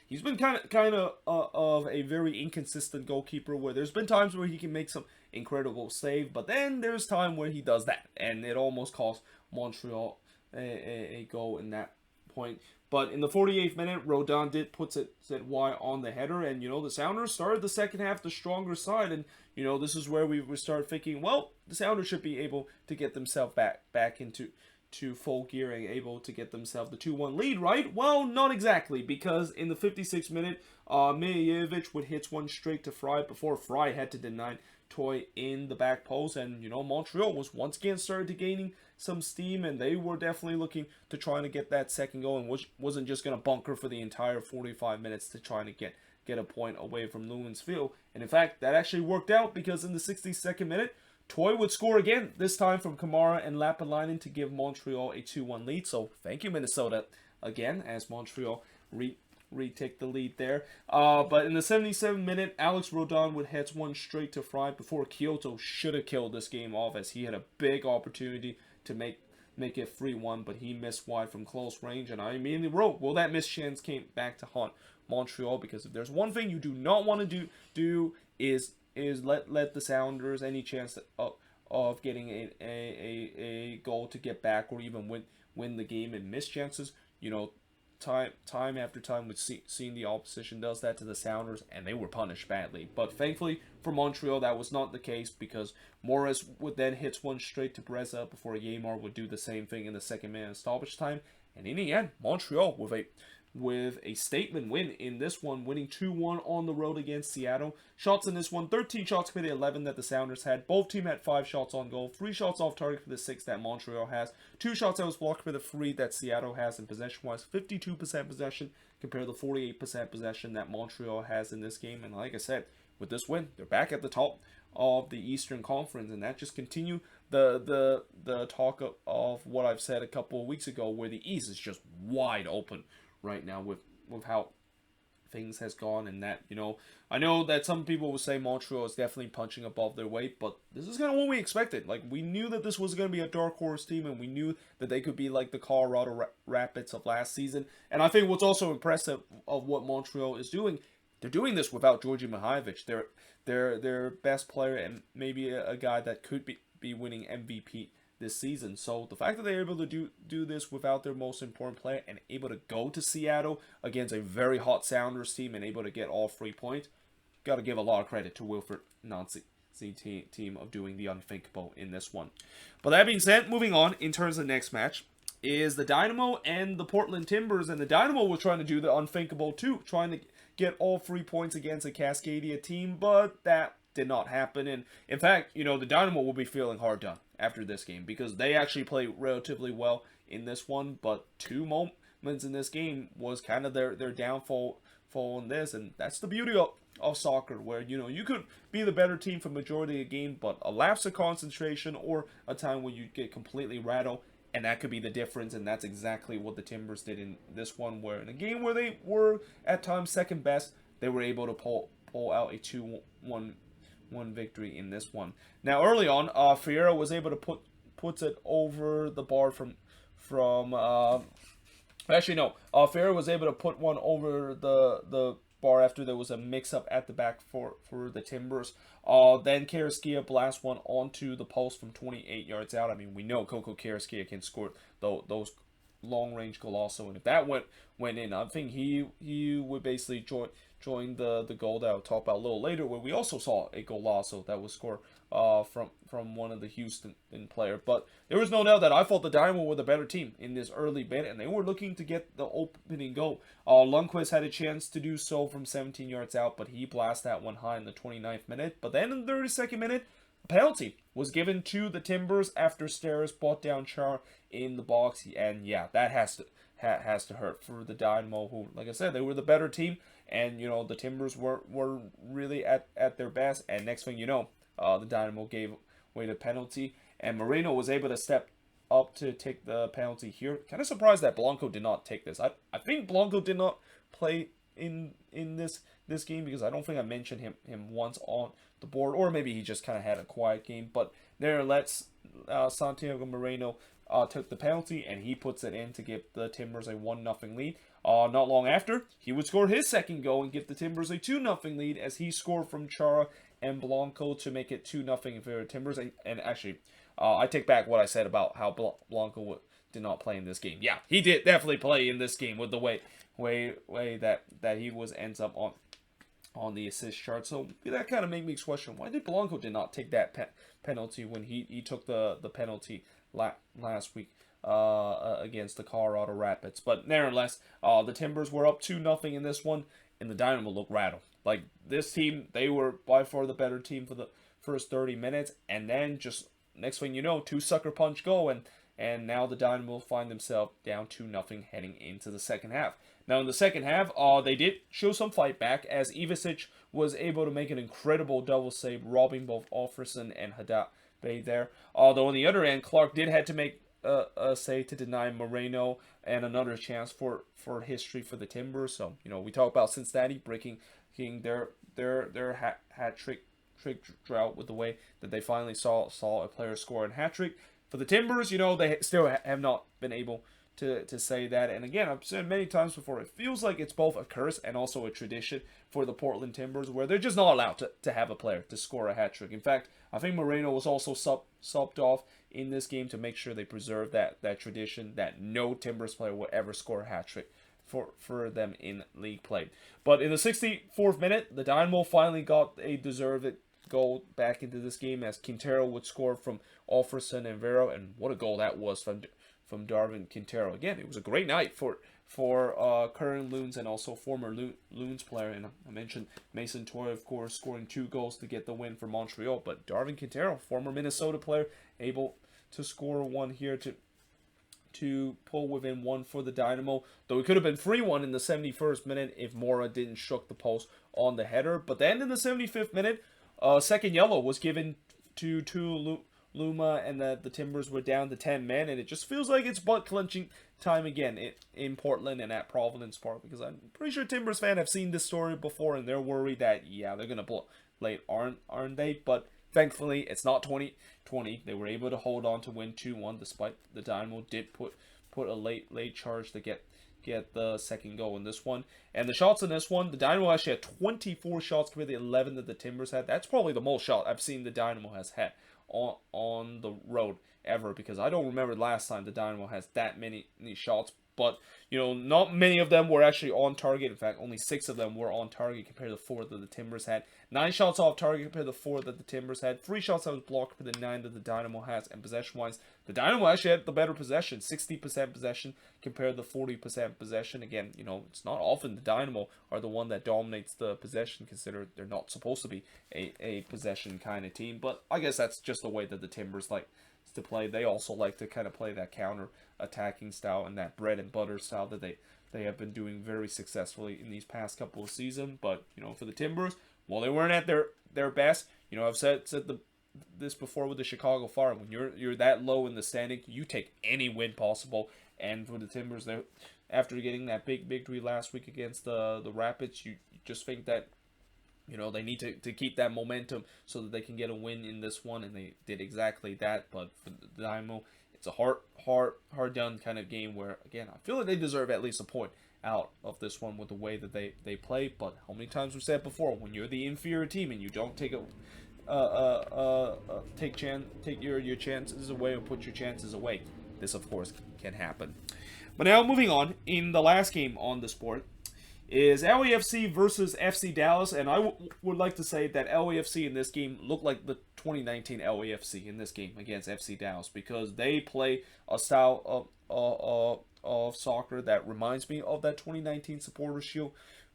S1: He's been kind of a very inconsistent goalkeeper, where there's been times where he can make some incredible save, but then there's time where he does that, and it almost cost Montreal a goal in that point. But in the 48th minute, Rodon did put it wide on the header, and the Sounders started the second half the stronger side, and this is where we start thinking, well, the Sounders should be able to get themselves back into full gear and able to get themselves the 2-1 lead, right? Well, not exactly, because in the 56th minute, Milivojevic would hit one straight to Fry before Fry had to deny Toye in the back post, and Montreal was once again started to gaining some steam, and they were definitely looking to trying to get that second goal, and wasn't just going to bunker for the entire 45 minutes to trying to get a point away from Lumen's Field. And in fact, that actually worked out, because in the 62nd minute, Toye would score again, this time from Kamara and Lapalainen to give Montreal a 2-1 lead. So thank you, Minnesota, again, as Montreal retake the lead there. But in the 77th minute, Alex Rodon would hit one straight to Fry before Kyoto should have killed this game off, as he had a big opportunity to make it 3-1, but he missed wide from close range, and I immediately wrote, well, that missed chance came back to haunt Montreal, because if there's one thing you do not want to do is let the Sounders any chance of getting a goal to get back or even win the game, and miss chances. Time after time with seeing the opposition does that to the Sounders, and they were punished badly. But thankfully for Montreal, that was not the case, because Morris would then hit one straight to Breza before Yamar would do the same thing in the second minute of stoppage time. And in the end, Montreal, with a with a statement win in this one, winning 2-1 on the road against Seattle. Shots in this one, 13 shots for the 11 that the Sounders had. Both teams had 5 shots on goal, 3 shots off target for the 6 that Montreal has, 2 shots that was blocked for the 3 that Seattle has, and possession-wise, 52% possession compared to the 48% possession that Montreal has in this game. And like I said, with this win, they're back at the top of the Eastern Conference, and that just continue the talk of what I've said a couple of weeks ago, where the East is just wide open right now with how things has gone. And that, I know that some people will say Montreal is definitely punching above their weight, but this is kind of what we expected. Like, we knew that this was going to be a dark horse team, and we knew that they could be like the Colorado Rapids of last season. And I think what's also impressive of what Montreal is doing, they're doing this without Georgi Mihailovic, their best player, and maybe a guy that could be winning MVP this season. So the fact that they're able to do this without their most important player, and able to go to Seattle against a very hot Sounders team and able to get all 3 points, got to give a lot of credit to Wilfried Nancy's team of doing the unthinkable in this one. But that being said, moving on, in terms of the next match is the Dynamo and the Portland Timbers. And the Dynamo was trying to do the unthinkable too, trying to get all 3 points against a Cascadia team, but that did not happen. And in fact, the Dynamo will be feeling hard done after this game, because they actually played relatively well in this one, but 2 moments in this game was kind of their downfall in this. And that's the beauty of soccer, where you could be the better team for majority of the game, but a lapse of concentration or a time where you get completely rattled, and that could be the difference. And that's exactly what the Timbers did in this one, where in a game where they were at times second best, they were able to pull out a 2-1 victory in this one. Now, early on, Ferreira was able to puts it over the bar from actually no, Ferreira was able to put one over the bar after there was a mix-up at the back for the Timbers. Then Carrasquilla blasts one onto the post from 28 yards out. I mean, we know Coco Carrasquilla can score those long-range golazo, and if that went in, I think he would basically join the goal that I'll talk about a little later, where we also saw a golazo that was scored from one of the Houston player. But there was no doubt that I thought the Dynamo were the better team in this early bit, and they were looking to get the opening goal. Lundqvist had a chance to do so from 17 yards out, but he blasted that one high in the 29th minute. But then in the 32nd minute, a penalty was given to the Timbers after Steres brought down Char in the box, and yeah, that has to hurt for the Dynamo, who, like I said, they were the better team, and the Timbers were really at their best. And next thing you know, the Dynamo gave away the penalty, and Moreno was able to step up to take the penalty here. Kind of surprised that Blanco did not take this. I think Blanco did not play in this game, because I don't think I mentioned him once on the board, or maybe he just kind of had a quiet game. But there, Santiago Moreno took the penalty, and he puts it in to give the Timbers a 1-0 lead. Not long after, he would score his second goal and give the Timbers a 2-0 lead, as he scored from Chara and Blanco to make it 2-0 in favor of Timbers. And actually, I take back what I said about how Blanco did not play in this game. Yeah, he did definitely play in this game with the way that he ends up on the assist chart. So that kind of made me question, why did Blanco did not take that penalty when he took the penalty last week against the Colorado Rapids. But nevertheless, the Timbers were up 2-0 in this one, and the Dynamo looked rattled. Like, this team, they were by far the better team for the first 30 minutes, and then just next thing you know, 2 sucker punch go, and now the Dynamo find themselves down 2-0 heading into the second half. Now, in the second half, they did show some fight back, as Ivicic was able to make an incredible double save, robbing both Offerson and Hadabe there. Although on the other end, Clark did have to make a save to deny Moreno, and another chance for history for the Timbers. So, we talk about Cincinnati breaking their hat trick drought with the way that they finally saw a player score a hat trick. For the Timbers, they still have not been able to say that. And again, I've said many times before, it feels like it's both a curse and also a tradition for the Portland Timbers, where they're just not allowed to have a player to score a hat trick. In fact, I think Moreno was also subbed off in this game to make sure they preserve that tradition, that no Timbers player will ever score a hat trick for them in league play. But in the 64th minute, the Dynamo finally got a deserved goal back into this game, as Quintero would score from Offerson and Vero, and what a goal that was from Darwin Quintero. Again, it was a great night for for current Loons and also former Loons player. And I mentioned Mason Toye, of course, scoring 2 goals to get the win for Montreal. But Darwin Quintero, former Minnesota player, able to score 1 here to pull within 1 for the Dynamo. Though it could have been 3-1 in the 71st minute if Mora didn't shook the post on the header. But then in the 75th minute, second yellow was given to Luma, and the Timbers were down to 10 men, and it just feels like it's butt-clenching time again in Portland and at Providence Park, because I'm pretty sure Timbers fans have seen this story before, and they're worried that, yeah, they're going to blow late, aren't they? But thankfully, it's not 2020. They were able to hold on to win 2-1, despite the Dynamo did put a late charge to get the second goal in this one. And the shots in this one, the Dynamo actually had 24 shots compared to the 11 that the Timbers had. That's probably the most shot I've seen the Dynamo has had on the road ever, because I don't remember last time the Dynamo has that many shots. But, you know, not many of them were actually on target. In fact, only 6 of them were on target compared to the 4 that the Timbers had. 9 shots off target compared to the 4 that the Timbers had. 3 shots that was blocked compared to the 9 that the Dynamo has. And possession-wise, the Dynamo actually had the better possession. 60% possession compared to 40% possession. Again, you know, it's not often the Dynamo are the one that dominates the possession, considering they're not supposed to be a possession kind of team. But I guess that's just the way that the Timbers like to play. They also like to kind of play that counter attacking style and that bread and butter style that they have been doing very successfully in these past couple of seasons. But, you know, for the Timbers, well, they weren't at their best. You know, I've said this before with the Chicago Fire. When you're that low in the standing, you take any win possible. And for the Timbers, after getting that big victory last week against the Rapids, you just think that, you know, they need to keep that momentum so that they can get a win in this one, and they did exactly that. But for the Dynamo, it's a hard done kind of game where, again, I feel like they deserve at least a point out of this one with the way that they play. But how many times we've said before, when you're the inferior team and you don't take your chances away or put your chances away, this of course can happen. But now moving on, in the last game on the sport is LAFC versus FC Dallas, and I would like to say that LAFC in this game looked like the 2019 LAFC in this game against FC Dallas, because they play a style of soccer that reminds me of that 2019 Supporters Shield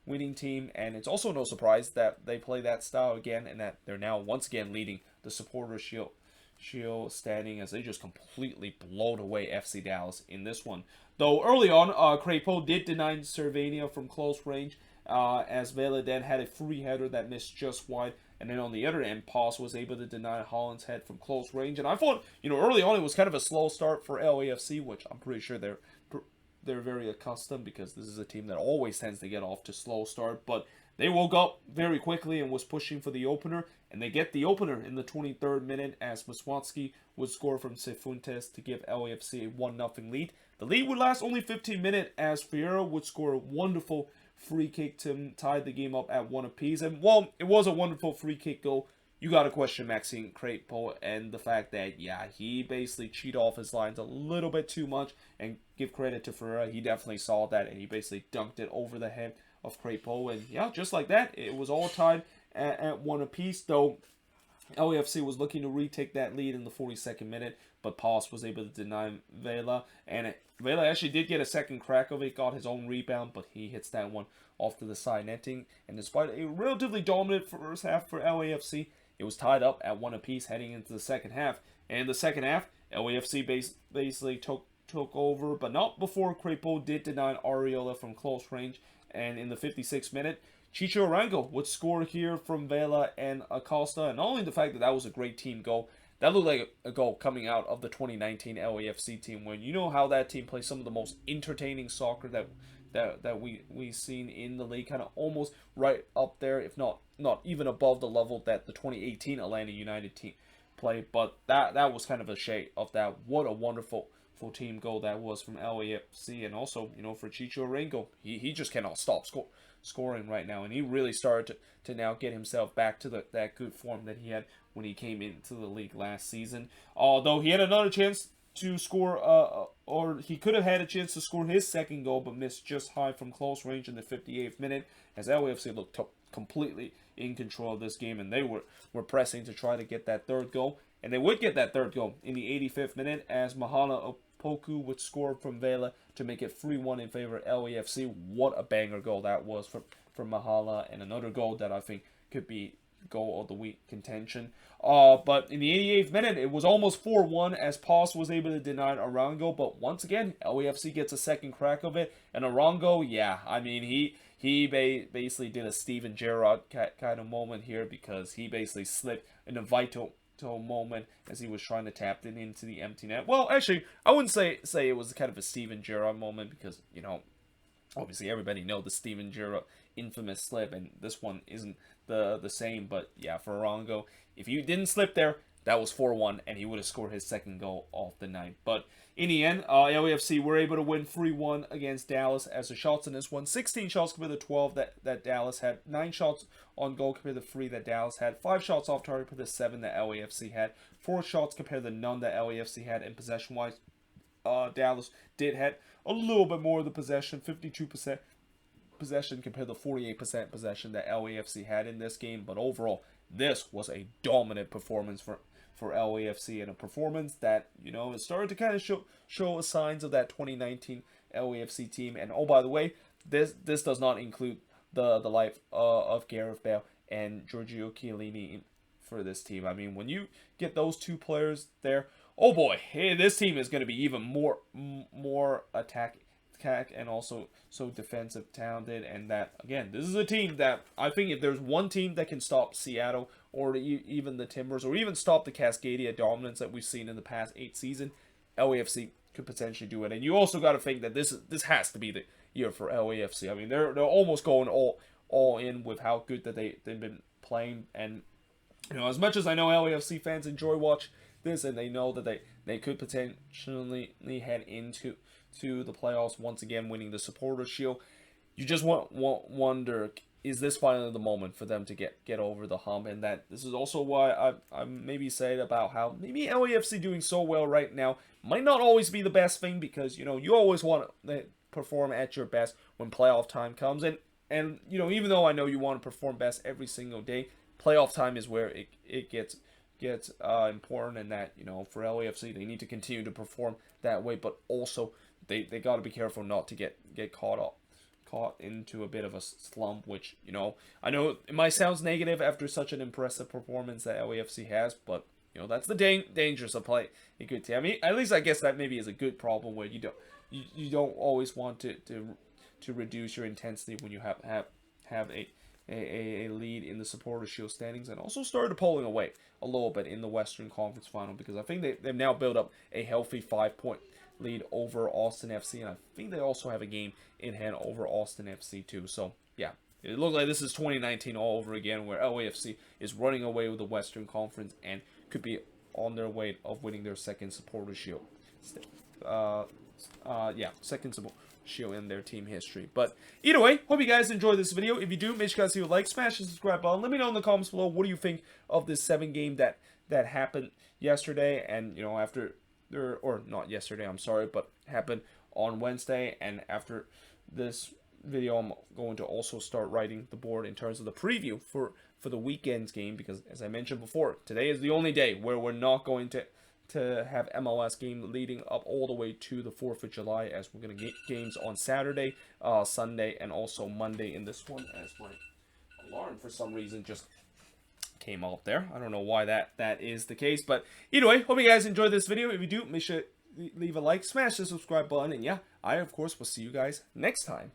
S1: winning team, and it's also no surprise that they play that style again, and that they're now once again leading the Supporters Shield standing as they just completely blowed away FC Dallas in this one. Though early on, Crapo did deny Cervania from close range, as Vela then had a free header that missed just wide. And then on the other end, Paz was able to deny Holland's head from close range. And I thought, you know, early on it was kind of a slow start for LAFC, which I'm pretty sure they're very accustomed, because this is a team that always tends to get off to slow start. But they woke up very quickly and was pushing for the opener, and they get the opener in the 23rd minute as Muswatsky would score from Cifuentes to give LAFC a 1-0 lead. The lead would last only 15 minutes as Fierro would score a wonderful free kick to tie the game up at 1 apiece. And while it was a wonderful free kick goal, you got to question Maxime Crépeau and the fact that, yeah, he basically cheated off his lines a little bit too much, and give credit to Ferreira. He definitely saw that, and he basically dunked it over the head of Crépeau. And yeah, just like that, it was all tied at 1 apiece, though LAFC was looking to retake that lead in the 42nd minute, but Paz was able to deny Vela, and Vela actually did get a second crack of it, got his own rebound, but he hits that one off to the side netting. And despite a relatively dominant first half for LAFC, it was tied up at 1 apiece heading into the second half. And in the second half, LAFC basically took over, but not before Crépeau did deny Ariola from close range. And in the 56th minute, Chicho Arango would score here from Vela and Acosta. And not only the fact that that was a great team goal, that looked like a goal coming out of the 2019 LAFC team, when you know how that team plays some of the most entertaining soccer that we've seen in the league, kind of almost right up there, if not even above the level that the 2018 Atlanta United team played. But that was kind of a shade of that. What a wonderful team goal that was from LAFC. And also, you know, for Chicho Arango, he just cannot stop scoring right now, and he really started to now get himself back to that good form that he had when he came into the league last season. Although he had another chance to score, or he could have had a chance to score his second goal, but missed just high from close range in the 58th minute, as LAFC looked completely in control of this game, and they were pressing to try to get that third goal. And they would get that third goal in the 85th minute as Mahana Poku would score from Vela to make it 3-1 in favor of LAFC. What a banger goal that was from Mahala, and another goal that I think could be goal of the week contention. But in the 88th minute, it was almost 4-1 as Paz was able to deny Arango. But once again, LAFC gets a second crack of it. And Arango, yeah, I mean, he basically did a Steven Gerrard kind of moment here, because he basically slipped in a vital moment as he was trying to tap it into the empty net. Well, actually, I wouldn't say it was kind of a Steven Gerrard moment, because, you know, obviously everybody knows the Steven Gerrard infamous slip, and this one isn't the same. But yeah, for Arango, if you didn't slip there, that was 4-1, and he would have scored his second goal of the night. But in the end, LAFC were able to win 3-1 against Dallas, as the shots in this one, 16 shots compared to 12 that Dallas had, 9 shots on goal compared to 3 that Dallas had, 5 shots off target compared to 7 that LAFC had, 4 shots compared to none that LAFC had. And possession-wise, Dallas did have a little bit more of the possession, 52% possession compared to 48% possession that LAFC had in this game. But overall, this was a dominant performance for LAFC, and a performance that, you know, it started to kind of show signs of that 2019 LAFC team. And oh, by the way, this does not include the life of Gareth Bale and Giorgio Chiellini for this team. I mean, when you get those two players there, oh boy, hey, this team is going to be even more attack and also so defensive talented. And that, again, this is a team that I think if there's one team that can stop Seattle or even the Timbers, or even stop the Cascadia dominance that we've seen in the past 8 seasons, LAFC could potentially do it. And you also got to think that this has to be the year for LAFC. I mean, they're almost going all in with how good that they've been playing. And, you know, as much as I know LAFC fans enjoy watch this, and they know that they could potentially head into the playoffs once again, winning the Supporters Shield, you just wonder, is this finally the moment for them to get over the hump? And that this is also why I maybe said about how maybe LAFC doing so well right now might not always be the best thing, because, you know, you always want to perform at your best when playoff time comes. And you know, even though I know you want to perform best every single day, playoff time is where it gets important. And that, you know, for LAFC, they need to continue to perform that way, but also they got to be careful not to get caught into a bit of a slump, which, you know, I know it might sound negative after such an impressive performance that LAFC has, but, you know, that's the dangers of play a good team. I mean, at least I guess that maybe is a good problem, where you don't always want to reduce your intensity when you have a lead in the Supporters Shield standings, and also started pulling away a little bit in the Western Conference Final, because I think they've now built up a healthy 5-point lead over Austin FC, and I think they also have a game in hand over Austin FC too. So yeah, it looks like this is 2019 all over again, where LAFC is running away with the Western Conference and could be on their way of winning their second Supporters Shield. Second Supporters Shield in their team history. But either way, hope you guys enjoyed this video. If you do, make sure you guys leave a like, smash the subscribe button. Let me know in the comments below, what do you think of this 7 game that happened yesterday, and, you know, after, or not yesterday, I'm sorry, but happened on Wednesday. And after this video, I'm going to also start writing the board in terms of the preview for the weekend's game, because as I mentioned before, today is the only day where we're not going to have MLS game leading up all the way to the 4th of July, as we're going to get games on Saturday, Sunday, and also Monday in this one, as my alarm for some reason just came out there. I don't know why that is the case, but either way, hope you guys enjoyed this video. If you do, make sure to leave a like, smash the subscribe button, and yeah, I of course will see you guys next time.